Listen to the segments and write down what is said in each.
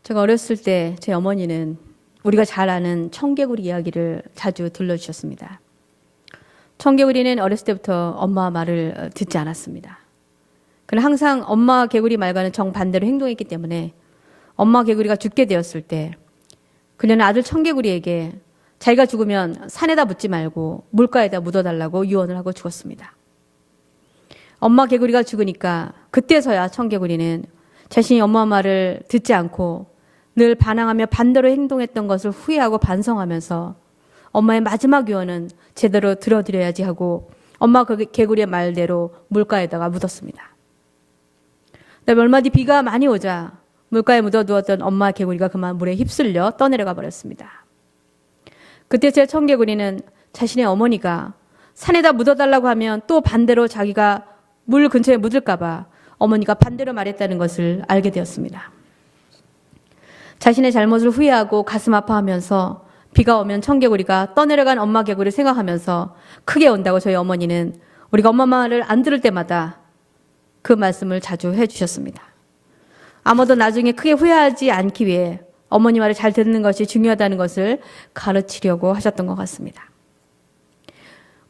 제가 어렸을 때 제 어머니는 우리가 잘 아는 청개구리 이야기를 자주 들려주셨습니다. 청개구리는 어렸을 때부터 엄마 말을 듣지 않았습니다. 그는 항상 엄마 개구리 말과는 정반대로 행동했기 때문에 엄마 개구리가 죽게 되었을 때 그녀는 아들 청개구리에게 자기가 죽으면 산에다 묻지 말고 물가에다 묻어달라고 유언을 하고 죽었습니다. 엄마 개구리가 죽으니까 그때서야 청개구리는 자신이 엄마 말을 듣지 않고 늘 반항하며 반대로 행동했던 것을 후회하고 반성하면서 엄마의 마지막 유언은 제대로 들어드려야지 하고 엄마 개구리의 말대로 물가에다가 묻었습니다. 그다음에 얼마 뒤 비가 많이 오자 물가에 묻어두었던 엄마 개구리가 그만 물에 휩쓸려 떠내려가 버렸습니다. 그때 제 청개구리는 자신의 어머니가 산에다 묻어달라고 하면 또 반대로 자기가 물 근처에 묻을까 봐 어머니가 반대로 말했다는 것을 알게 되었습니다. 자신의 잘못을 후회하고 가슴 아파하면서 비가 오면 청개구리가 떠내려간 엄마 개구리를 생각하면서 크게 운다고 저희 어머니는 우리가 엄마 말을 안 들을 때마다 그 말씀을 자주 해주셨습니다. 아무도 나중에 크게 후회하지 않기 위해 어머니 말을 잘 듣는 것이 중요하다는 것을 가르치려고 하셨던 것 같습니다.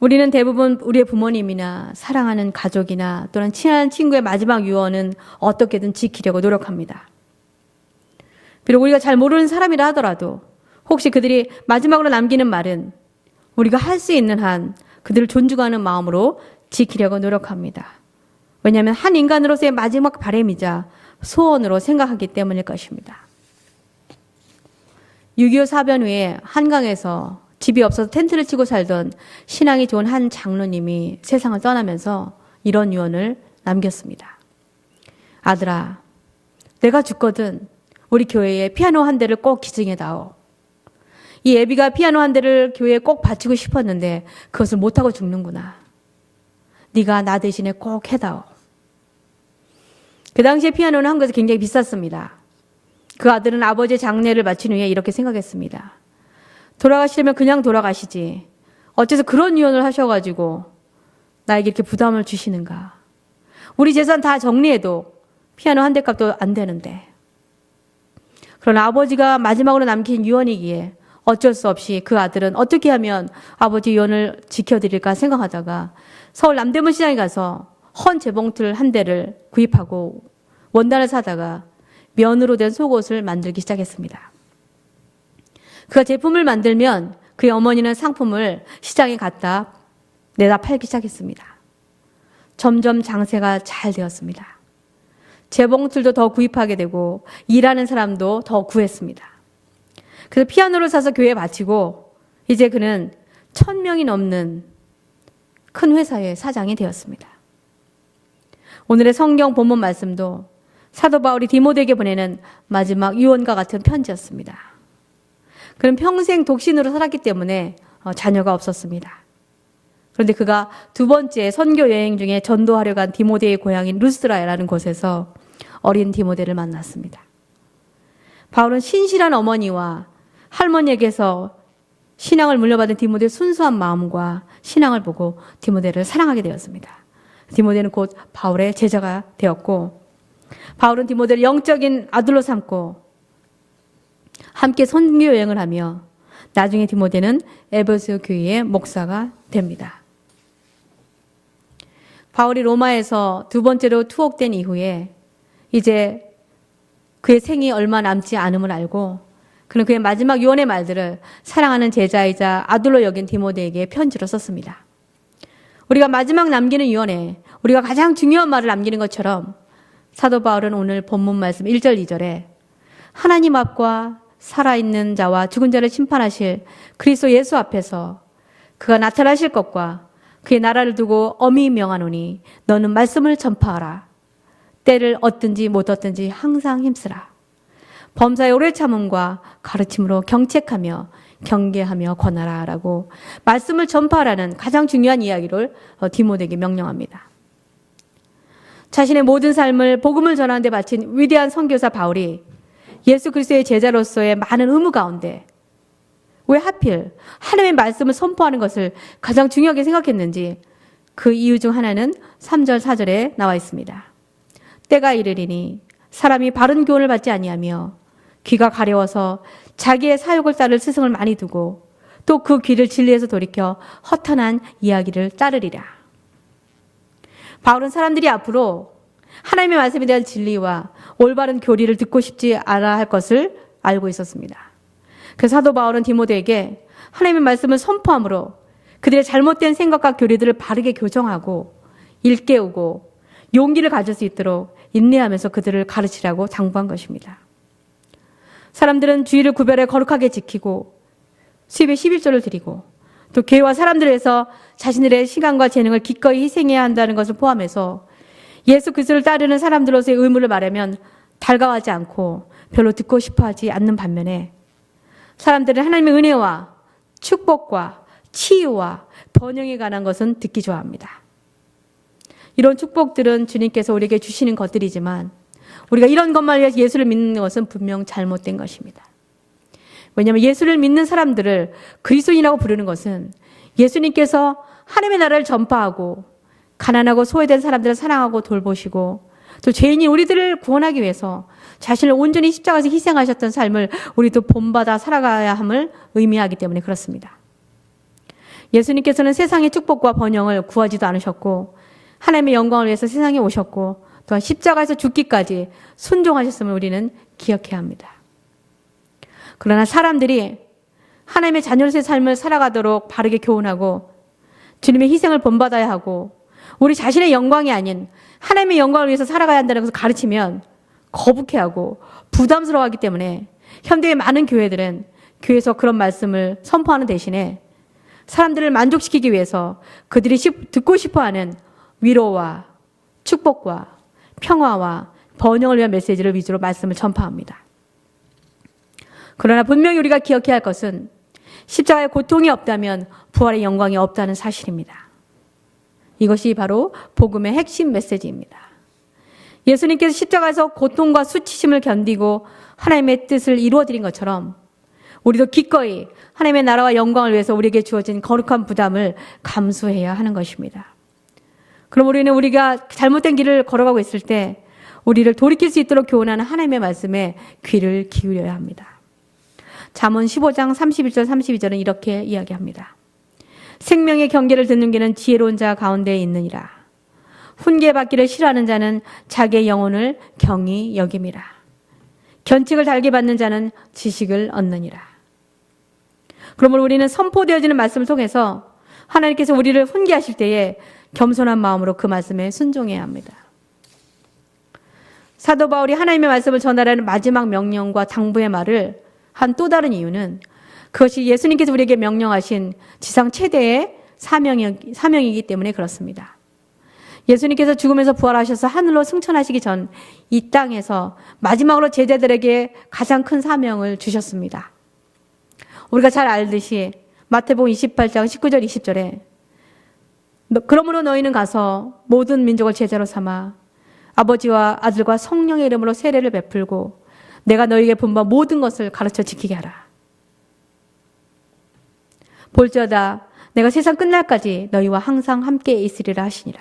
우리는 대부분 우리의 부모님이나 사랑하는 가족이나 또는 친한 친구의 마지막 유언은 어떻게든 지키려고 노력합니다. 비록 우리가 잘 모르는 사람이라 하더라도 혹시 그들이 마지막으로 남기는 말은 우리가 할 수 있는 한 그들을 존중하는 마음으로 지키려고 노력합니다. 왜냐하면 한 인간으로서의 마지막 바람이자 소원으로 생각하기 때문일 것입니다. 6.25 사변 후에 한강에서 집이 없어서 텐트를 치고 살던 신앙이 좋은 한 장로님이 세상을 떠나면서 이런 유언을 남겼습니다. 아들아, 내가 죽거든 우리 교회에 피아노 한 대를 꼭 기증해다오. 이 애비가 피아노 한 대를 교회에 꼭 바치고 싶었는데 그것을 못하고 죽는구나. 네가 나 대신에 꼭 해다오. 그 당시에 피아노는 한국에서 굉장히 비쌌습니다. 그 아들은 아버지의 장례를 마친 후에 이렇게 생각했습니다. 돌아가시려면 그냥 돌아가시지. 어째서 그런 유언을 하셔가지고 나에게 이렇게 부담을 주시는가. 우리 재산 다 정리해도 피아노 한 대 값도 안 되는데. 그러나 아버지가 마지막으로 남긴 유언이기에 어쩔 수 없이 그 아들은 어떻게 하면 아버지 유언을 지켜드릴까 생각하다가 서울 남대문 시장에 가서 헌 재봉틀 한 대를 구입하고 원단을 사다가 면으로 된 속옷을 만들기 시작했습니다. 그가 제품을 만들면 그의 어머니는 상품을 시장에 갖다 내다 팔기 시작했습니다. 점점 장세가 잘 되었습니다. 재봉틀도 더 구입하게 되고 일하는 사람도 더 구했습니다. 그래서 피아노를 사서 교회에 바치고 이제 그는 1,000명이 넘는 큰 회사의 사장이 되었습니다. 오늘의 성경 본문 말씀도 사도 바울이 디모데에게 보내는 마지막 유언과 같은 편지였습니다. 그는 평생 독신으로 살았기 때문에 자녀가 없었습니다. 그런데 그가 두 번째 선교 여행 중에 전도하려 간 디모데의 고향인 루스드라라는 곳에서 어린 디모데를 만났습니다. 바울은 신실한 어머니와 할머니에게서 신앙을 물려받은 디모데의 순수한 마음과 신앙을 보고 디모데를 사랑하게 되었습니다. 디모데는 곧 바울의 제자가 되었고 바울은 디모데를 영적인 아들로 삼고 함께 선교 여행을 하며 나중에 디모데는 에베소 교회의 목사가 됩니다. 바울이 로마에서 두 번째로 투옥된 이후에 이제 그의 생이 얼마 남지 않음을 알고 그는 그의 마지막 유언의 말들을 사랑하는 제자이자 아들로 여긴 디모데에게 편지로 썼습니다. 우리가 마지막 남기는 유언에 우리가 가장 중요한 말을 남기는 것처럼 사도 바울은 오늘 본문 말씀 1절 2절에 하나님 앞과 살아있는 자와 죽은 자를 심판하실 그리스도 예수 앞에서 그가 나타나실 것과 그의 나라를 두고 엄히 명하노니 너는 말씀을 전파하라. 때를 얻든지 못 얻든지 항상 힘쓰라. 범사의 오래 참음과 가르침으로 경책하며 경계하며 권하라 라고 말씀을 전파하라는 가장 중요한 이야기를 디모데에게 명령합니다. 자신의 모든 삶을 복음을 전하는 데 바친 위대한 선교사 바울이 예수 그리스도의 제자로서의 많은 의무 가운데 왜 하필 하나님의 말씀을 선포하는 것을 가장 중요하게 생각했는지 그 이유 중 하나는 3절 4절에 나와 있습니다. 때가 이르리니 사람이 바른 교훈을 받지 아니하며 귀가 가려워서 자기의 사욕을 따를 스승을 많이 두고 또 그 귀를 진리에서 돌이켜 허탄한 이야기를 따르리라. 바울은 사람들이 앞으로 하나님의 말씀에 대한 진리와 올바른 교리를 듣고 싶지 않아 할 것을 알고 있었습니다. 그래서 사도 바울은 디모데에게 하나님의 말씀을 선포함으로 그들의 잘못된 생각과 교리들을 바르게 교정하고 일깨우고 용기를 가질 수 있도록 인내하면서 그들을 가르치라고 당부한 것입니다. 사람들은 주의를 구별해 거룩하게 지키고 수입에 11조를 드리고 또 교회와 사람들에서 자신들의 시간과 재능을 기꺼이 희생해야 한다는 것을 포함해서 예수 그리스도를 따르는 사람들로서의 의무를 말하면 달가워하지 않고 별로 듣고 싶어하지 않는 반면에 사람들은 하나님의 은혜와 축복과 치유와 번영에 관한 것은 듣기 좋아합니다. 이런 축복들은 주님께서 우리에게 주시는 것들이지만 우리가 이런 것만 위해서 예수를 믿는 것은 분명 잘못된 것입니다. 왜냐하면 예수를 믿는 사람들을 그리스도인이라고 부르는 것은 예수님께서 하나님의 나라를 전파하고 가난하고 소외된 사람들을 사랑하고 돌보시고 또 죄인인 우리들을 구원하기 위해서 자신을 온전히 십자가에서 희생하셨던 삶을 우리도 본받아 살아가야 함을 의미하기 때문에 그렇습니다. 예수님께서는 세상의 축복과 번영을 구하지도 않으셨고 하나님의 영광을 위해서 세상에 오셨고 또한 십자가에서 죽기까지 순종하셨음을 우리는 기억해야 합니다. 그러나 사람들이 하나님의 자녀로서의 삶을 살아가도록 바르게 교훈하고 주님의 희생을 본받아야 하고 우리 자신의 영광이 아닌 하나님의 영광을 위해서 살아가야 한다는 것을 가르치면 거북해하고 부담스러워하기 때문에 현대의 많은 교회들은 교회에서 그런 말씀을 선포하는 대신에 사람들을 만족시키기 위해서 그들이 듣고 싶어하는 위로와 축복과 평화와 번영을 위한 메시지를 위주로 말씀을 전파합니다. 그러나 분명히 우리가 기억해야 할 것은 십자가의 고통이 없다면 부활의 영광이 없다는 사실입니다. 이것이 바로 복음의 핵심 메시지입니다. 예수님께서 십자가에서 고통과 수치심을 견디고 하나님의 뜻을 이루어드린 것처럼 우리도 기꺼이 하나님의 나라와 영광을 위해서 우리에게 주어진 거룩한 부담을 감수해야 하는 것입니다. 그럼 우리는 우리가 잘못된 길을 걸어가고 있을 때 우리를 돌이킬 수 있도록 교훈하는 하나님의 말씀에 귀를 기울여야 합니다. 잠언 15장 31절 32절은 이렇게 이야기합니다. 생명의 경계를 듣는 게는 지혜로운 자 가운데에 있느니라. 훈계받기를 싫어하는 자는 자기의 영혼을 경히 여김이라. 견칙을 달게 받는 자는 지식을 얻느니라. 그러므로 우리는 선포되어지는 말씀을 통해서 하나님께서 우리를 훈계하실 때에 겸손한 마음으로 그 말씀에 순종해야 합니다. 사도 바울이 하나님의 말씀을 전하라는 마지막 명령과 당부의 말을 한 또 다른 이유는 그것이 예수님께서 우리에게 명령하신 지상 최대의 사명이기 때문에 그렇습니다. 예수님께서 죽으면서 부활하셔서 하늘로 승천하시기 전 이 땅에서 마지막으로 제자들에게 가장 큰 사명을 주셨습니다. 우리가 잘 알듯이 마태복음 28장 19절 20절에 그러므로 너희는 가서 모든 민족을 제자로 삼아 아버지와 아들과 성령의 이름으로 세례를 베풀고 내가 너희에게 분부한 모든 것을 가르쳐 지키게 하라. 볼지어다 내가 세상 끝날까지 너희와 항상 함께 있으리라 하시니라.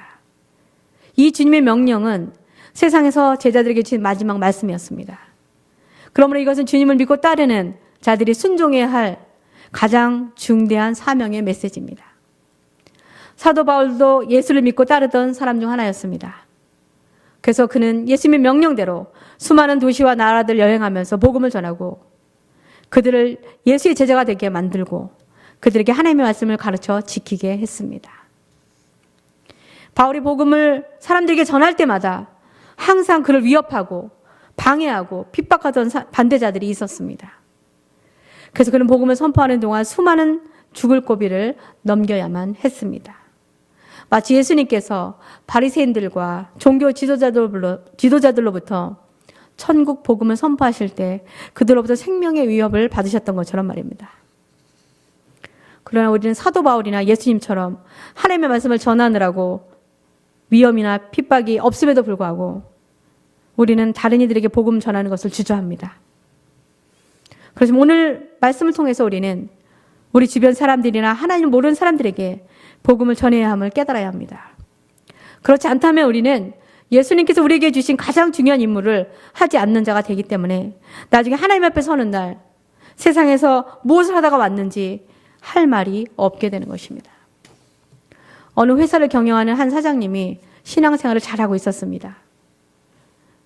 이 주님의 명령은 세상에서 제자들에게 주신 마지막 말씀이었습니다. 그러므로 이것은 주님을 믿고 따르는 자들이 순종해야 할 가장 중대한 사명의 메시지입니다. 사도 바울도 예수를 믿고 따르던 사람 중 하나였습니다. 그래서 그는 예수님의 명령대로 수많은 도시와 나라들 여행하면서 복음을 전하고 그들을 예수의 제자가 되게 만들고 그들에게 하나님의 말씀을 가르쳐 지키게 했습니다. 바울이 복음을 사람들에게 전할 때마다 항상 그를 위협하고 방해하고 핍박하던 반대자들이 있었습니다. 그래서 그는 복음을 선포하는 동안 수많은 죽을 고비를 넘겨야만 했습니다. 마치 예수님께서 바리새인들과 종교 지도자들로부터 천국 복음을 선포하실 때 그들로부터 생명의 위협을 받으셨던 것처럼 말입니다. 그러나 우리는 사도 바울이나 예수님처럼 하나님의 말씀을 전하느라고 위험이나 핍박이 없음에도 불구하고 우리는 다른 이들에게 복음 전하는 것을 주저합니다. 그래서 오늘 말씀을 통해서 우리는 우리 주변 사람들이나 하나님을 모르는 사람들에게 복음을 전해야 함을 깨달아야 합니다. 그렇지 않다면 우리는 예수님께서 우리에게 주신 가장 중요한 임무를 하지 않는 자가 되기 때문에 나중에 하나님 앞에 서는 날 세상에서 무엇을 하다가 왔는지 할 말이 없게 되는 것입니다. 어느 회사를 경영하는 한 사장님이 신앙생활을 잘하고 있었습니다.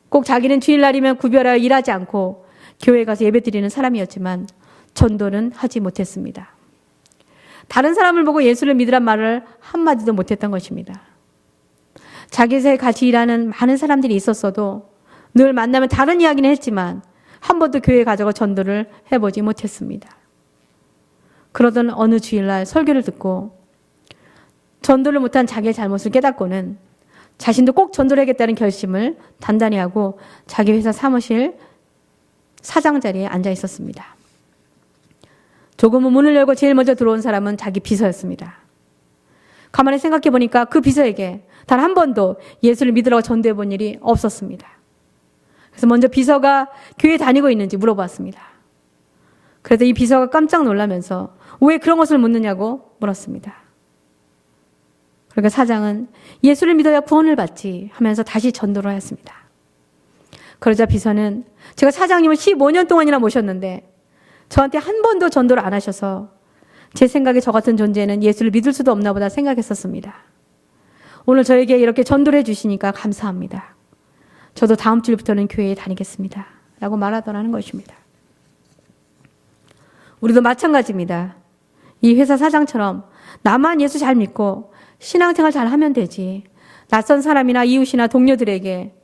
꼭 자기는 주일날이면 구별하여 일하지 않고 교회에 가서 예배드리는 사람이었지만 전도는 하지 못했습니다. 다른 사람을 보고 예수를 믿으란 말을 한마디도 못했던 것입니다. 자기 회사에 같이 일하는 많은 사람들이 있었어도 늘 만나면 다른 이야기는 했지만 한 번도 교회에 가져가 전도를 해보지 못했습니다. 그러던 어느 주일날 설교를 듣고 전도를 못한 자기의 잘못을 깨닫고는 자신도 꼭 전도를 하겠다는 결심을 단단히 하고 자기 회사 사무실 사장 자리에 앉아 있었습니다. 조금은 문을 열고 제일 먼저 들어온 사람은 자기 비서였습니다. 가만히 생각해 보니까 그 비서에게 단 한 번도 예수를 믿으라고 전도해 본 일이 없었습니다. 그래서 먼저 비서가 교회 다니고 있는지 물어봤습니다. 그래서 이 비서가 깜짝 놀라면서 왜 그런 것을 묻느냐고 물었습니다. 그러니까 사장은 예수를 믿어야 구원을 받지 하면서 다시 전도를 하였습니다. 그러자 비서는 제가 사장님을 15년 동안이나 모셨는데 저한테 한 번도 전도를 안 하셔서 제 생각에 저 같은 존재는 예수를 믿을 수도 없나 보다 생각했었습니다. 오늘 저에게 이렇게 전도를 해주시니까 감사합니다. 저도 다음 주부터는 교회에 다니겠습니다. 라고 말하더라는 것입니다. 우리도 마찬가지입니다. 이 회사 사장처럼 나만 예수 잘 믿고 신앙생활 잘 하면 되지. 낯선 사람이나 이웃이나 동료들에게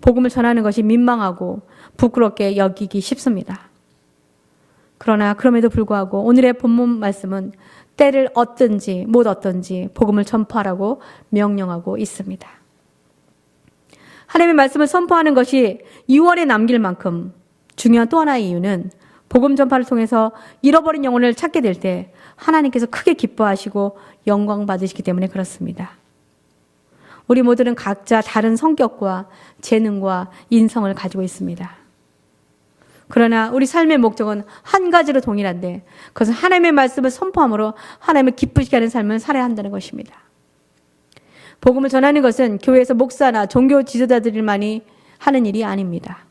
복음을 전하는 것이 민망하고 부끄럽게 여기기 쉽습니다. 그러나 그럼에도 불구하고 오늘의 본문 말씀은 때를 얻든지 못 얻든지 복음을 전파하라고 명령하고 있습니다. 하나님의 말씀을 선포하는 것이 유월에 남길 만큼 중요한 또 하나의 이유는 복음 전파를 통해서 잃어버린 영혼을 찾게 될 때 하나님께서 크게 기뻐하시고 영광 받으시기 때문에 그렇습니다. 우리 모두는 각자 다른 성격과 재능과 인성을 가지고 있습니다. 그러나 우리 삶의 목적은 한 가지로 동일한데 그것은 하나님의 말씀을 선포함으로 하나님을 기쁘시게 하는 삶을 살아야 한다는 것입니다. 복음을 전하는 것은 교회에서 목사나 종교 지도자들만이 하는 일이 아닙니다.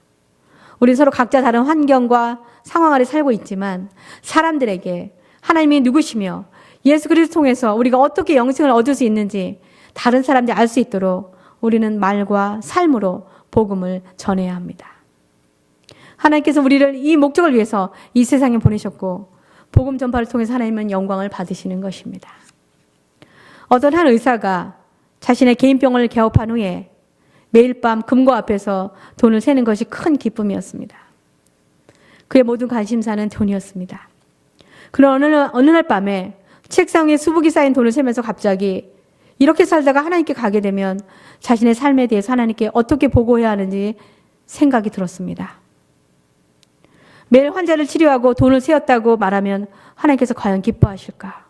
우리 서로 각자 다른 환경과 상황 아래 살고 있지만 사람들에게 하나님이 누구시며 예수 그리스도 통해서 우리가 어떻게 영생을 얻을 수 있는지 다른 사람들이 알 수 있도록 우리는 말과 삶으로 복음을 전해야 합니다. 하나님께서 우리를 이 목적을 위해서 이 세상에 보내셨고 복음 전파를 통해서 하나님은 영광을 받으시는 것입니다. 어떤 한 의사가 자신의 개인 병원을 개업한 후에 매일 밤 금고 앞에서 돈을 세는 것이 큰 기쁨이었습니다. 그의 모든 관심사는 돈이었습니다. 그러나 어느 날 밤에 책상 위에 수북이 쌓인 돈을 세면서 갑자기 이렇게 살다가 하나님께 가게 되면 자신의 삶에 대해서 하나님께 어떻게 보고해야 하는지 생각이 들었습니다. 매일 환자를 치료하고 돈을 세웠다고 말하면 하나님께서 과연 기뻐하실까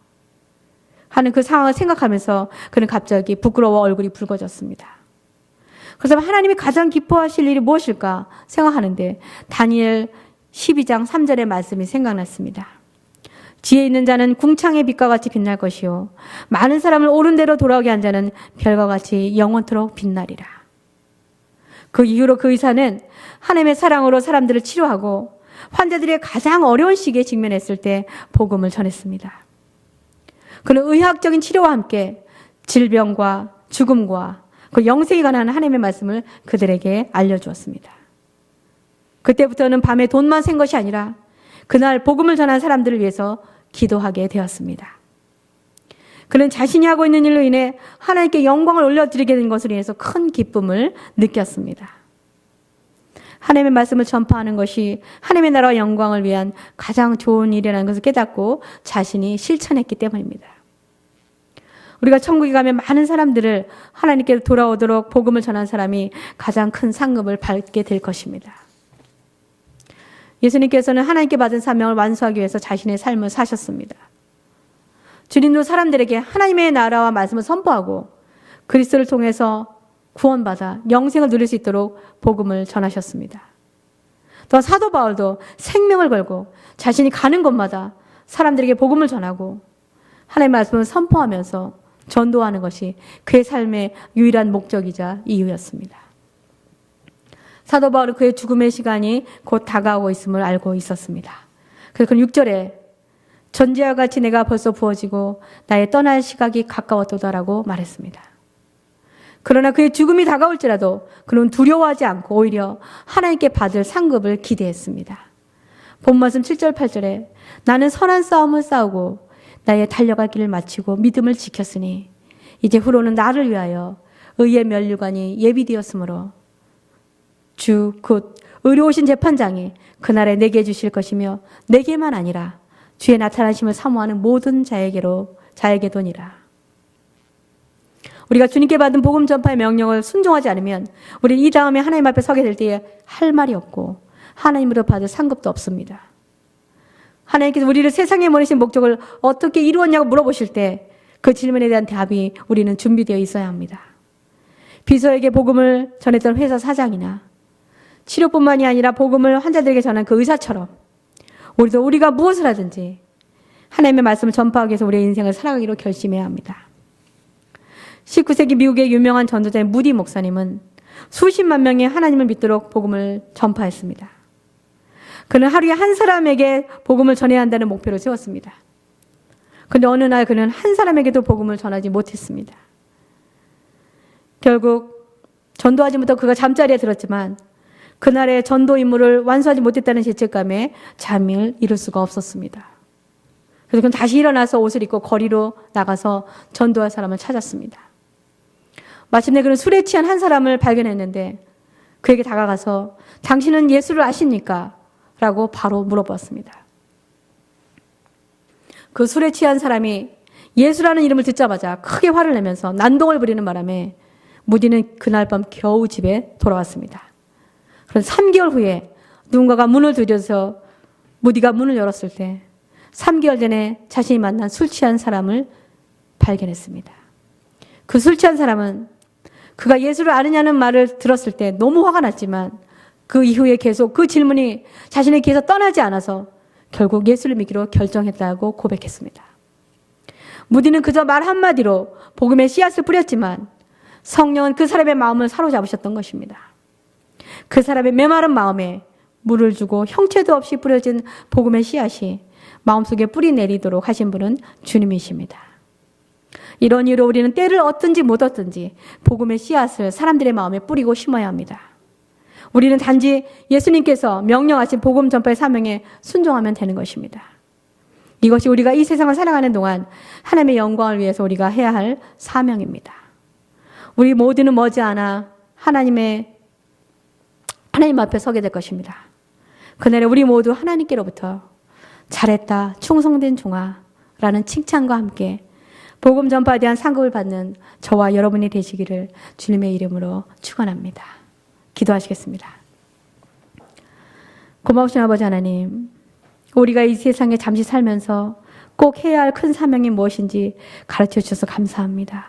하는 그 상황을 생각하면서 그는 갑자기 부끄러워 얼굴이 붉어졌습니다. 그래서 하나님이 가장 기뻐하실 일이 무엇일까 생각하는데 다니엘 12장 3절의 말씀이 생각났습니다. 지혜 있는 자는 궁창의 빛과 같이 빛날 것이요 많은 사람을 옳은 대로 돌아오게 한 자는 별과 같이 영원토록 빛나리라. 그 이후로 그 의사는 하나님의 사랑으로 사람들을 치료하고 환자들이 가장 어려운 시기에 직면했을 때 복음을 전했습니다. 그는 의학적인 치료와 함께 질병과 죽음과 그 영생에 관한 하나님의 말씀을 그들에게 알려주었습니다. 그때부터는 밤에 돈만 센 것이 아니라 그날 복음을 전한 사람들을 위해서 기도하게 되었습니다. 그는 자신이 하고 있는 일로 인해 하나님께 영광을 올려드리게 된 것으로 인해서 큰 기쁨을 느꼈습니다. 하나님의 말씀을 전파하는 것이 하나님의 나라와 영광을 위한 가장 좋은 일이라는 것을 깨닫고 자신이 실천했기 때문입니다. 우리가 천국에 가면 많은 사람들을 하나님께 돌아오도록 복음을 전한 사람이 가장 큰 상급을 받게 될 것입니다. 예수님께서는 하나님께 받은 사명을 완수하기 위해서 자신의 삶을 사셨습니다. 주님도 사람들에게 하나님의 나라와 말씀을 선포하고 그리스도를 통해서 구원받아 영생을 누릴 수 있도록 복음을 전하셨습니다. 또 사도 바울도 생명을 걸고 자신이 가는 곳마다 사람들에게 복음을 전하고 하나님의 말씀을 선포하면서 전도하는 것이 그의 삶의 유일한 목적이자 이유였습니다. 사도 바울은 그의 죽음의 시간이 곧 다가오고 있음을 알고 있었습니다. 그래서 그 6절에 전제와 같이 내가 벌써 부어지고 나의 떠날 시각이 가까웠도다라고 말했습니다. 그러나 그의 죽음이 다가올지라도 그는 두려워하지 않고 오히려 하나님께 받을 상급을 기대했습니다. 본말씀 7절 8절에 나는 선한 싸움을 싸우고 나의 달려갈 길을 마치고 믿음을 지켰으니 이제 후로는 나를 위하여 의의 면류관이 예비되었으므로 주 곧 의로우신 재판장이 그날에 내게 주실 것이며 내게만 아니라 주의 나타나심을 사모하는 모든 자에게도니라. 우리가 주님께 받은 복음 전파의 명령을 순종하지 않으면 우리는 이 다음에 하나님 앞에 서게 될 때에 할 말이 없고 하나님으로 받을 상급도 없습니다. 하나님께서 우리를 세상에 보내신 목적을 어떻게 이루었냐고 물어보실 때 그 질문에 대한 답이 우리는 준비되어 있어야 합니다. 비서에게 복음을 전했던 회사 사장이나 치료뿐만이 아니라 복음을 환자들에게 전한 그 의사처럼 우리도 우리가 무엇을 하든지 하나님의 말씀을 전파하기 위해서 우리의 인생을 살아가기로 결심해야 합니다. 19세기 미국의 유명한 전도자인 무디 목사님은 수십만 명이 하나님을 믿도록 복음을 전파했습니다. 그는 하루에 한 사람에게 복음을 전해야 한다는 목표를 세웠습니다. 그런데 어느 날 그는 한 사람에게도 복음을 전하지 못했습니다. 결국 전도하지 못하고 그가 잠자리에 들었지만 그날의 전도 임무를 완수하지 못했다는 죄책감에 잠을 이룰 수가 없었습니다. 그래서 그는 다시 일어나서 옷을 입고 거리로 나가서 전도할 사람을 찾았습니다. 마침내 그는 술에 취한 한 사람을 발견했는데 그에게 다가가서 당신은 예수를 아십니까? 라고 바로 물어봤습니다. 그 술에 취한 사람이 예수라는 이름을 듣자마자 크게 화를 내면서 난동을 부리는 바람에 무디는 그날 밤 겨우 집에 돌아왔습니다. 그런 3개월 후에 누군가가 문을 두드려서 무디가 문을 열었을 때 3개월 전에 자신이 만난 술 취한 사람을 발견했습니다. 그 술 취한 사람은 그가 예수를 아느냐는 말을 들었을 때 너무 화가 났지만 그 이후에 계속 그 질문이 자신의 귀에서 떠나지 않아서 결국 예수를 믿기로 결정했다고 고백했습니다. 무디는 그저 말 한마디로 복음의 씨앗을 뿌렸지만 성령은 그 사람의 마음을 사로잡으셨던 것입니다. 그 사람의 메마른 마음에 물을 주고 형체도 없이 뿌려진 복음의 씨앗이 마음속에 뿌리 내리도록 하신 분은 주님이십니다. 이런 이유로 우리는 때를 얻든지 못 얻든지 복음의 씨앗을 사람들의 마음에 뿌리고 심어야 합니다. 우리는 단지 예수님께서 명령하신 복음 전파의 사명에 순종하면 되는 것입니다. 이것이 우리가 이 세상을 살아가는 동안 하나님의 영광을 위해서 우리가 해야 할 사명입니다. 우리 모두는 머지않아 하나님 앞에 서게 될 것입니다. 그날에 우리 모두 하나님께로부터 잘했다, 충성된 종아라는 칭찬과 함께 복음 전파에 대한 상급을 받는 저와 여러분이 되시기를 주님의 이름으로 축원합니다. 기도하시겠습니다. 고마우신 아버지 하나님, 우리가 이 세상에 잠시 살면서 꼭 해야 할 큰 사명이 무엇인지 가르쳐 주셔서 감사합니다.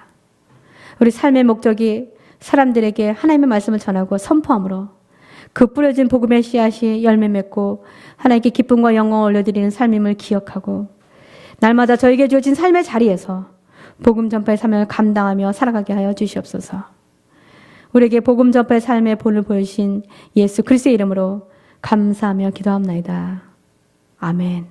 우리 삶의 목적이 사람들에게 하나님의 말씀을 전하고 선포함으로 그 뿌려진 복음의 씨앗이 열매 맺고 하나님께 기쁨과 영광을 올려드리는 삶임을 기억하고 날마다 저에게 주어진 삶의 자리에서 복음 전파의 사명을 감당하며 살아가게 하여 주시옵소서. 우리에게 복음 전파의 삶의 본을 보여주신 예수 그리스도의 이름으로 감사하며 기도합나이다. 아멘.